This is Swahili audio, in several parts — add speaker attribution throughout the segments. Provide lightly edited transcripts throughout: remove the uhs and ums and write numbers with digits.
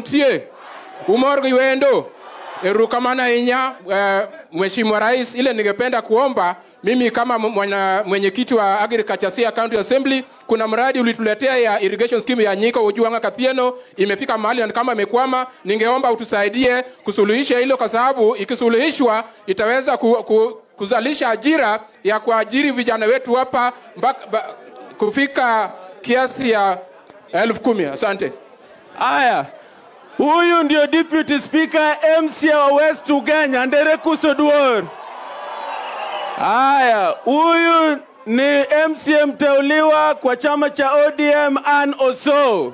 Speaker 1: Ntie umorgo wendo erukamana inya Mheshimiwa Rais, ile ningependa kuomba mimi kama mwenyekiti wa Agriculture Siaya County Assembly, kuna mradi ulituletea ya irrigation scheme ya Nyiko Ujuanga Kathieno, imefika mahali na kama imekwama, ningeomba utusaidie kusuluhisha hilo, kwa sababu ikisuluhishwa itaweza kuzalisha ajira ya kuajiri vijana wetu hapa kufika kiasi ya 10,000. Asante.
Speaker 2: Aya, huyu ndio Deputy Speaker MCA wa West Ugenya, Ndere Kusodwor. Aya, huyu ni MCA mteuliwa kwa chama cha ODM Ann Oso.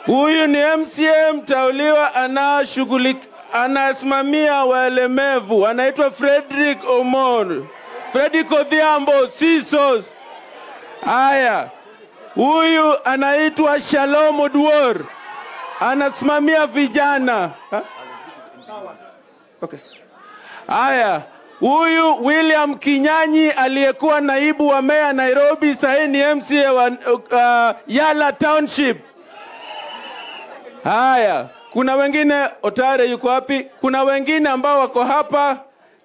Speaker 2: Huyu ni MCA mteuliwa anasimamia walemevu, anaitwa Frederick Omor. Frederick Odhiambo Sisos. Aya, huyu anaitwa Shalom Odwor, anasimamia vijana. Okay. Aya, huyu William Kinyanyi aliyekuwa naibu wa meya Nairobi, sasa ni MCA wa Yala Township. Haya, kuna wengine, Otare yuko wapi? Kuna wengine ambao wako hapa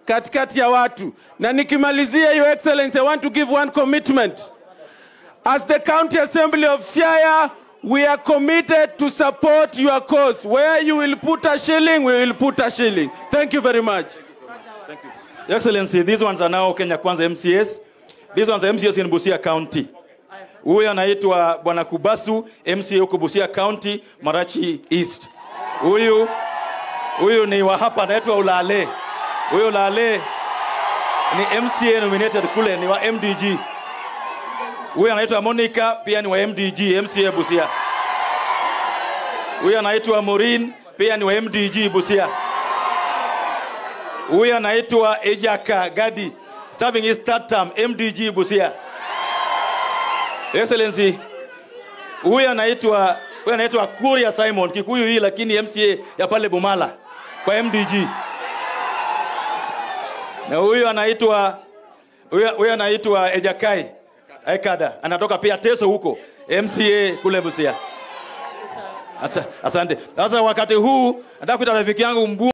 Speaker 2: katikati ya watu. Na nikimalizia, Your Excellency, I want to give one commitment. As the County Assembly of Siaya, we are committed to support your cause. Where you will put a shilling, we will put a shilling. Thank you very much.
Speaker 3: Thank you. Your Excellency, these ones are now Kenya Kwanza MCAs. These ones are MCAs in Busia County. Huyu anaitwa Bwana Kubasu, MCA huko Busia County, Marachi East. Huyu ni wa hapa, anaitwa Ulale. Huyu Ulale ni MCA nominated kule, ni wa MDG. Huyu anaitwa Monica, pia ni wa MDG, MCA Busia. Huyu anaitwa Maureen, pia ni wa MDG Busia. Huyu anaitwa Ejaka Gadi, serving his third term, MDG Busia. Excellency, huyu anaitwa Kuria Simon, Kikuyu hii lakini MCA ya pale Bumala kwa MDG. Na huyu anaitwa Ejakai Ekada, anatoka pia Teso huko, MCA kule Busia. Asante. Sasa wakati huu nataka kuita rafiki yangu